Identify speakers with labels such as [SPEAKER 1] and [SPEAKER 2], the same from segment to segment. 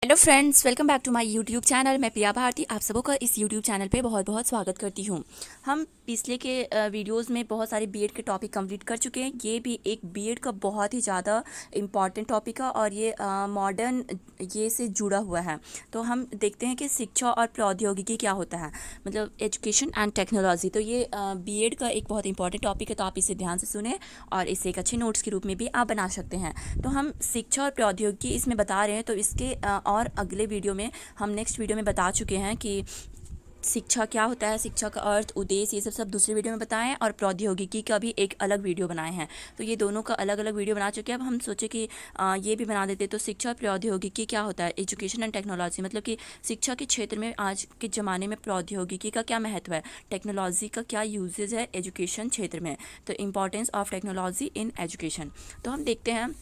[SPEAKER 1] Hello friends, welcome back to my YouTube channel. मैं प्रिया भारती आप सबों का इस यूट्यूब चैनल पे बहुत बहुत स्वागत करती हूँ। हम पिछले के वीडियोस में बहुत सारे बीएड के टॉपिक कंप्लीट कर चुके हैं। ये भी एक बीएड का बहुत ही ज़्यादा इम्पॉर्टेंट टॉपिक है और ये मॉडर्न ये से जुड़ा हुआ है। तो हम देखते हैं कि शिक्षा और प्रौद्योगिकी क्या होता है, मतलब एजुकेशन एंड टेक्नोलॉजी। तो ये बीएड का एक बहुत इंपॉर्टेंट टॉपिक है, तो आप इसे ध्यान से सुने और इसे एक अच्छे नोट्स के रूप में भी आप बना सकते हैं। तो हम शिक्षा और प्रौद्योगिकी इसमें बता रहे हैं, तो इसके और अगले वीडियो में हम नेक्स्ट वीडियो में बता चुके हैं कि शिक्षा क्या होता है, शिक्षा का अर्थ, उद्देश्य, ये सब दूसरे वीडियो में बताएं हैं और प्रौद्योगिकी का भी एक अलग वीडियो बनाए हैं। तो ये दोनों का अलग अलग वीडियो बना चुके हैं। अब हम सोचे कि ये भी बना देते। तो शिक्षा और प्रौद्योगिकी क्या होता है, एजुकेशन एंड टेक्नोलॉजी, मतलब कि शिक्षा के क्षेत्र में आज के ज़माने में प्रौद्योगिकी का क्या महत्व है, टेक्नोलॉजी का क्या यूजेज है एजुकेशन क्षेत्र में। तो importance of technology in education. तो हम देखते हैं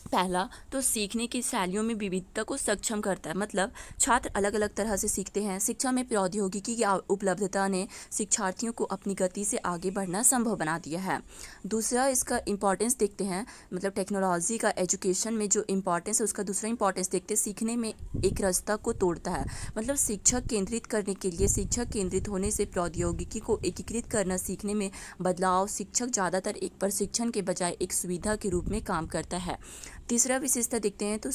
[SPEAKER 1] पहला, तो सीखने की शैलियों में विविधता को सक्षम करता है, मतलब छात्र अलग अलग तरह से सीखते हैं। शिक्षा में प्रौद्योगिकी की उपलब्धता ने शिक्षार्थियों को अपनी गति से आगे बढ़ना संभव बना दिया है। दूसरा, इसका इम्पॉर्टेंस देखते हैं, मतलब टेक्नोलॉजी का एजुकेशन में जो इम्पॉर्टेंस है उसका दूसरा इम्पॉर्टेंस देखते हैं। सीखने में एक रास्ता को तोड़ता है, मतलब शिक्षा केंद्रित करने के लिए शिक्षा केंद्रित होने से प्रौद्योगिकी को एकीकृत करना, सीखने में बदलाव। शिक्षक ज़्यादातर एक प्रशिक्षण के बजाय एक सुविधा के रूप में काम करता है। तीसरा विशेषता देखते हैं, तो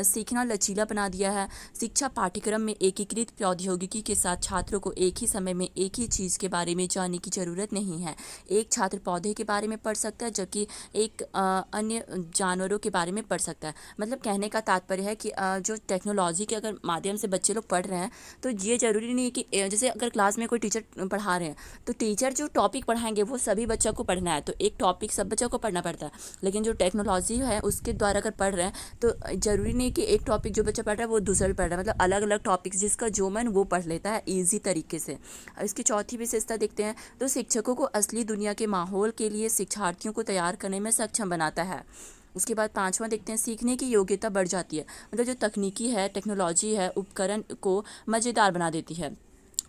[SPEAKER 1] सीखना लचीला बना दिया है। शिक्षा पाठ्यक्रम में एकीकृत प्रौद्योगिकी के साथ छात्रों को एक ही समय में एक ही चीज़ के बारे में जानने की ज़रूरत नहीं है। एक छात्र पौधे के बारे में पढ़ सकता है जबकि एक अन्य जानवरों के बारे में पढ़ सकता है। मतलब कहने का तात्पर्य है कि जो टेक्नोलॉजी के अगर माध्यम से बच्चे लोग पढ़ रहे हैं, तो ये ज़रूरी नहीं है कि जैसे अगर क्लास में कोई टीचर पढ़ा रहे हैं, तो टीचर जो टॉपिक पढ़ाएंगे वो सभी बच्चों को पढ़ना है, तो एक टॉपिक सब बच्चों को पढ़ना पड़ता है। लेकिन जो टेक्नोलॉजी है उसके द्वारा अगर पढ़ रहे हैं, तो ज़रूरी नहीं कि एक टॉपिक जो बच्चा पढ़ रहा है वो दूसरा भी पढ़ रहा है, मतलब अलग अलग टॉपिक्स जिसका जो मन वो पढ़ लेता है ईजी तरीके से। इसकी चौथी विशेषता देखते हैं, तो शिक्षकों को असली दुनिया के माहौल के लिए शिक्षार्थियों को तैयार करने में सक्षम बनाता है। उसके बाद पांचवा देखते हैं, सीखने की योग्यता बढ़ जाती है, मतलब जो तकनीकी है, टेक्नोलॉजी है, उपकरण को मज़ेदार बना देती है,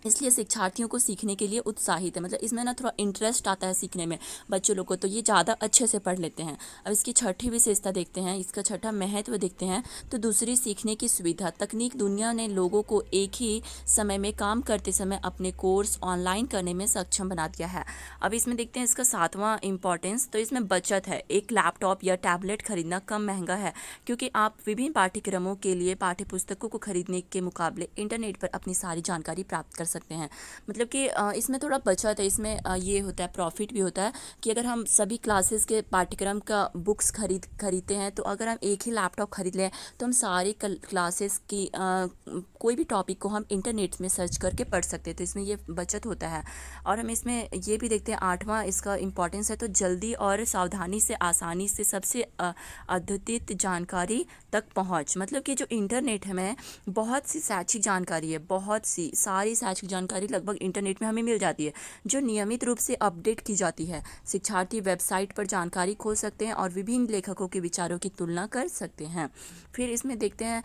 [SPEAKER 1] इसलिए शिक्षार्थियों को सीखने के लिए उत्साहित है। मतलब इसमें ना थोड़ा इंटरेस्ट आता है सीखने में बच्चों लोग को, तो ये ज़्यादा अच्छे से पढ़ लेते हैं। अब इसकी छठी विशेषता देखते हैं, इसका छठा महत्व देखते हैं, तो दूसरी सीखने की सुविधा। तकनीक दुनिया ने लोगों को एक ही समय में काम करते समय अपने कोर्स ऑनलाइन करने में सक्षम बना दिया है। अब इसमें देखते हैं इसका सातवां इम्पॉर्टेंस, तो इसमें बचत है। एक लैपटॉप या टैबलेट खरीदना कम महंगा है, क्योंकि आप विभिन्न पाठ्यक्रमों के लिए पाठ्य पुस्तकों को खरीदने के मुकाबले इंटरनेट पर अपनी सारी जानकारी प्राप्त कर सकते हैं। मतलब कि इसमें थोड़ा बचत है। इसमें ये होता है, प्रॉफिट भी होता है कि अगर हम सभी क्लासेस के पाठ्यक्रम का बुक्स खरीदते हैं, तो अगर हम एक ही लैपटॉप खरीद लें तो हम सारी क्लासेस की कोई भी टॉपिक को हम इंटरनेट में सर्च करके पढ़ सकते हैं, तो इसमें ये बचत होता है। और हम इसमें ये भी देखते हैं, आठवां इसका इम्पॉर्टेंस है, तो जल्दी और सावधानी से, आसानी से सबसे अद्यतित जानकारी तक पहुँच। मतलब कि जो इंटरनेट में बहुत सी शैक्षिक जानकारी है, बहुत सी सारी शैक्षिक जानकारी लगभग इंटरनेट में हमें मिल जाती है, जो नियमित रूप से अपडेट की जाती है। शिक्षार्थी वेबसाइट पर जानकारी खोज सकते हैं और विभिन्न लेखकों के विचारों की तुलना कर सकते हैं। फिर इसमें देखते हैं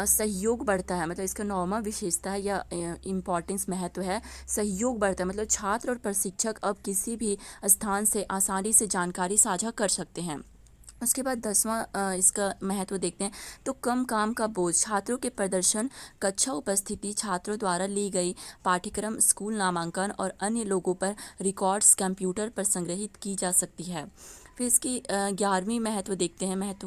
[SPEAKER 1] सहयोग बढ़ता है, मतलब इसका नौवां विशेषता है या इम्पॉर्टेंस महत्व है, सहयोग बढ़ता है। मतलब छात्र और प्रशिक्षक अब किसी भी स्थान से आसानी से जानकारी साझा कर सकते हैं। उसके बाद 10वां इसका महत्व देखते हैं, तो कम काम का बोझ। छात्रों के प्रदर्शन, कक्षा उपस्थिति, छात्रों द्वारा ली गई पाठ्यक्रम, स्कूल नामांकन और अन्य लोगों पर रिकॉर्ड्स कंप्यूटर पर संग्रहित की जा सकती है। फिर इसकी 11वीं महत्व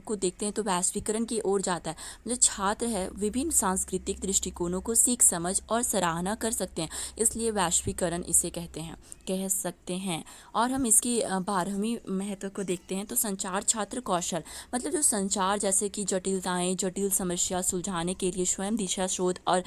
[SPEAKER 1] को देखते हैं, तो वैश्वीकरण की ओर जाता है। जो छात्र है विभिन्न सांस्कृतिक दृष्टिकोणों को सीख, समझ और सराहना कर सकते हैं, इसलिए वैश्वीकरण इसे कह सकते हैं। और हम इसकी 12वीं महत्व को देखते हैं, तो संचार छात्र कौशल, मतलब जो संचार जैसे कि जटिलताएं, जटिल समस्या सुलझाने के लिए स्वयं दिशा, शोध और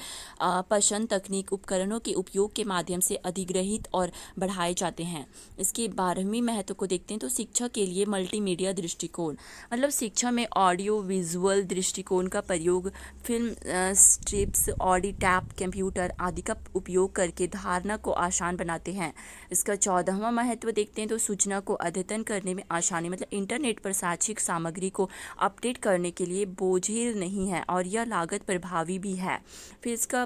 [SPEAKER 1] पसंद तकनीक उपकरणों के उपयोग के माध्यम से अधिग्रहित और बढ़ाए जाते हैं। इसकी 12वीं महत्व को देखते हैं, तो शिक्षा के लिए मल्टीमीडिया दृष्टिकोण, मतलब शिक्षा में ऑडियो विजुअल दृष्टिकोण का प्रयोग, film, strips, audio tap, computer आदि का उपयोग करके धारणा को आसान बनाते हैं। इसका 14वां महत्व देखते हैं, तो सूचना को अद्यतन करने में आसानी, मतलब इंटरनेट पर शैक्षिक सामग्री को अपडेट करने के लिए बोझिल नहीं है और यह लागत प्रभावी भी है। फिर इसका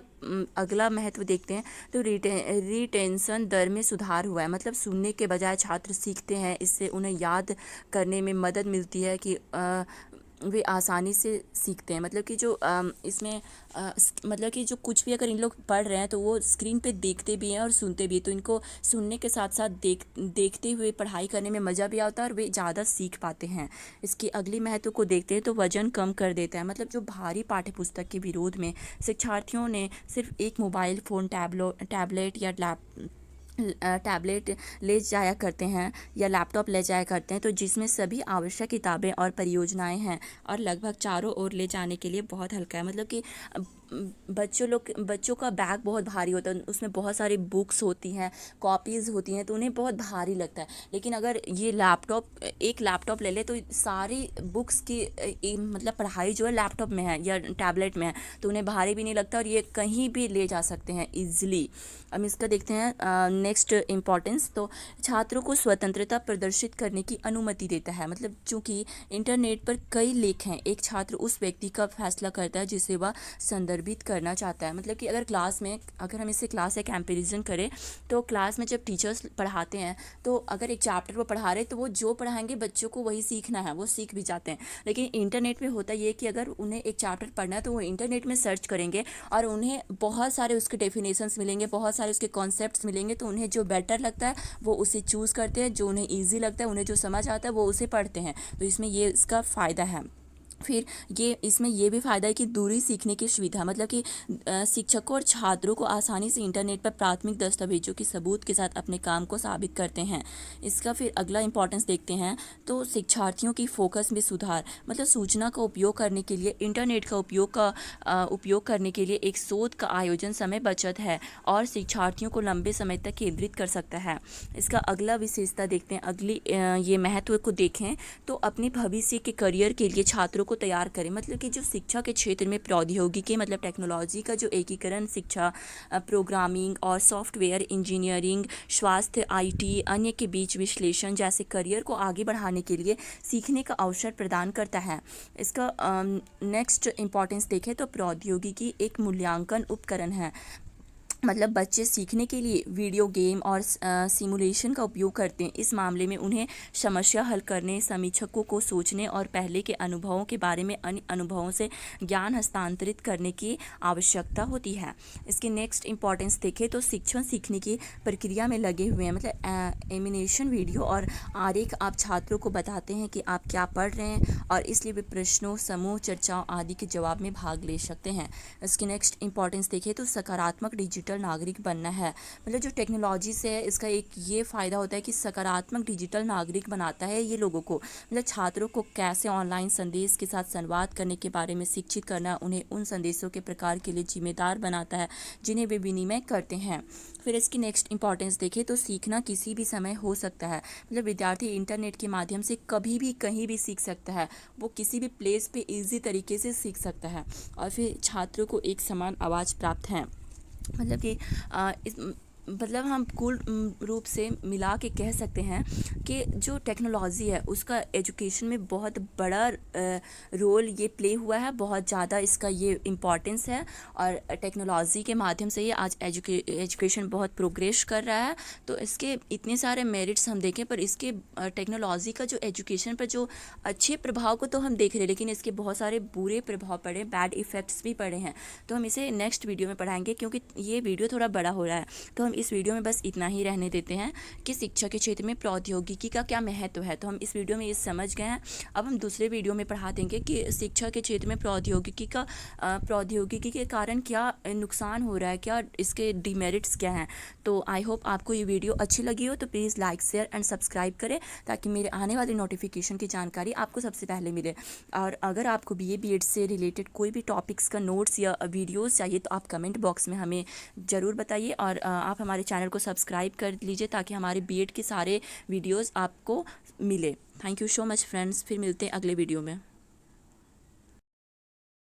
[SPEAKER 1] अगला महत्व देखते हैं, तो रिटेंशन दर में सुधार हुआ है, मतलब सुनने के बजाय छात्र सीखते हैं, इससे उन्हें याद करने में मदद मिलती है कि वे आसानी से सीखते हैं। मतलब कि जो इसमें मतलब कि जो कुछ भी अगर इन लोग पढ़ रहे हैं तो वो स्क्रीन पे देखते भी हैं और सुनते भी हैं, तो इनको सुनने के साथ साथ देखते हुए पढ़ाई करने में मज़ा भी आता है और वे ज़्यादा सीख पाते हैं। इसकी अगली महत्व को देखते हैं तो वजन कम कर देता है। मतलब जो भारी पाठ्य पुस्तक के विरोध में शिक्षार्थियों ने सिर्फ एक मोबाइल फ़ोन, टैबलेट या टैबलेट ले जाया करते हैं या लैपटॉप ले जाया करते हैं, तो जिसमें सभी आवश्यक किताबें और परियोजनाएं हैं और लगभग चारों ओर ले जाने के लिए बहुत हल्का है। मतलब कि बच्चों का बैग बहुत भारी होता है, उसमें बहुत सारी बुक्स होती हैं, कॉपीज़ होती हैं, तो उन्हें बहुत भारी लगता है। लेकिन अगर ये एक लैपटॉप ले ले तो सारी बुक्स की मतलब पढ़ाई जो है लैपटॉप में है या टैबलेट में है, तो उन्हें भारी भी नहीं लगता और ये कहीं भी ले जा सकते हैं ईजिली। अब इसका देखते हैं नेक्स्ट इम्पॉर्टेंस। तो छात्रों को स्वतंत्रता प्रदर्शित करने की अनुमति देता है। मतलब चूंकि इंटरनेट पर कई लेख हैं, एक छात्र उस व्यक्ति का फैसला करता है जिसे वह संदर्भित करना चाहता है। मतलब कि अगर हम इससे क्लास या कंपैरिजन करें तो क्लास में जब टीचर्स पढ़ाते हैं तो अगर एक चैप्टर वो पढ़ा रहे तो वो जो पढ़ाएंगे बच्चों को वही सीखना है, वो सीख भी जाते हैं। लेकिन इंटरनेट पे होता ये कि अगर उन्हें एक चैप्टर पढ़ना है तो वो इंटरनेट में सर्च करेंगे और उन्हें बहुत सारे उसके डेफिनेशंस मिलेंगे, बहुत सारे उसके कॉन्सेप्ट्स मिलेंगे, तो उन्हें जो बेटर लगता है वो उसे चूज़ करते हैं, जो उन्हें ईजी लगता है, उन्हें जो समझ आता है वो उसे पढ़ते हैं। तो इसमें ये इसका फ़ायदा है। फिर इसमें ये भी फ़ायदा है कि दूरी सीखने की सुविधा। मतलब कि शिक्षकों और छात्रों को आसानी से इंटरनेट पर प्राथमिक दस्तावेजों के सबूत के साथ अपने काम को साबित करते हैं। इसका फिर अगला इंपॉर्टेंस देखते हैं। तो शिक्षार्थियों की फोकस में सुधार। मतलब सूचना का उपयोग करने के लिए इंटरनेट का उपयोग करने के लिए एक शोध का आयोजन समय बचत है और शिक्षार्थियों को लंबे समय तक केंद्रित कर सकता है। इसका अगला विशेषता देखते हैं। अगली ये महत्व को देखें तो अपने भविष्य के करियर के लिए छात्रों को तैयार करें। मतलब कि जो शिक्षा के क्षेत्र में प्रौद्योगिकी मतलब टेक्नोलॉजी का जो एकीकरण, शिक्षा, प्रोग्रामिंग और सॉफ्टवेयर इंजीनियरिंग, स्वास्थ्य, आईटी, अन्य के बीच विश्लेषण जैसे करियर को आगे बढ़ाने के लिए सीखने का अवसर प्रदान करता है। इसका नेक्स्ट इम्पॉर्टेंस देखें तो प्रौद्योगिकी एक मूल्यांकन उपकरण है। मतलब बच्चे सीखने के लिए वीडियो गेम और सिमुलेशन का उपयोग करते हैं। इस मामले में उन्हें समस्या हल करने, समीक्षकों को सोचने और पहले के अनुभवों के बारे में अन्य अनुभवों से ज्ञान हस्तांतरित करने की आवश्यकता होती है। इसकी नेक्स्ट इंपॉर्टेंस देखें तो शिक्षण सीखने की प्रक्रिया में लगे हुए हैं। मतलब एनिमेशन, वीडियो और आरेख आप छात्रों को बताते हैं कि आप क्या पढ़ रहे हैं और इसलिए वे प्रश्नों, समूह चर्चाओं आदि के जवाब में भाग ले सकते हैं। इसकी नेक्स्ट इंपॉर्टेंस देखें तो सकारात्मक डिजिटल नागरिक बनना है। मतलब जो टेक्नोलॉजी से है इसका एक ये फ़ायदा होता है कि सकारात्मक डिजिटल नागरिक बनाता है ये लोगों को। मतलब छात्रों को कैसे ऑनलाइन संदेश के साथ संवाद करने के बारे में शिक्षित करना, उन्हें उन संदेशों के प्रकार के लिए जिम्मेदार बनाता है जिन्हें वे विनिमय करते हैं। फिर इसकी नेक्स्ट इंपॉर्टेंस देखें तो सीखना किसी भी समय हो सकता है। मतलब विद्यार्थी इंटरनेट के माध्यम से कभी भी कहीं भी सीख सकता है, वो किसी भी प्लेस पे ईजी तरीके से सीख सकता है। और फिर छात्रों को एक समान आवाज़ प्राप्त है। मतलब कि मतलब हम कुल रूप से मिला के कह सकते हैं कि जो टेक्नोलॉजी है उसका एजुकेशन में बहुत बड़ा रोल ये प्ले हुआ है, बहुत ज़्यादा इसका ये इम्पॉर्टेंस है और टेक्नोलॉजी के माध्यम से ये आज एजुकेशन बहुत प्रोग्रेस कर रहा है। तो इसके इतने सारे मेरिट्स हम देखें, पर इसके टेक्नोलॉजी का जो एजुकेशन पर जो अच्छे प्रभाव को तो हम देख रहे हैं, लेकिन इसके बहुत सारे बुरे प्रभाव पड़े, बैड इफ़ेक्ट्स भी पड़े हैं। तो हम इसे नेक्स्ट वीडियो में पढ़ाएंगे, क्योंकि ये वीडियो थोड़ा बड़ा हो रहा है। तो हम इस वीडियो में बस इतना ही रहने देते हैं कि शिक्षा के क्षेत्र में प्रौद्योगिकी का क्या महत्व है। तो हम इस वीडियो में ये समझ गए हैं। अब हम दूसरे वीडियो में पढ़ा देंगे कि शिक्षा के क्षेत्र में प्रौद्योगिकी के कारण क्या नुकसान हो रहा है, क्या इसके डिमेरिट्स क्या हैं। तो आई होप आपको ये वीडियो अच्छी लगी हो, तो please like, share and subscribe करें ताकि मेरे आने वाली नोटिफिकेशन की जानकारी आपको सबसे पहले मिले। और अगर आपको BA-BEd से रिलेटेड कोई भी टॉपिक्स का नोट्स या वीडियोज़ चाहिए तो आप कमेंट बॉक्स में हमें ज़रूर बताइए और आप हमारे चैनल को सब्सक्राइब कर लीजिए ताकि हमारे BEd के सारे वीडियोस आपको मिले। Thank you so much friends, फिर मिलते हैं अगले वीडियो में।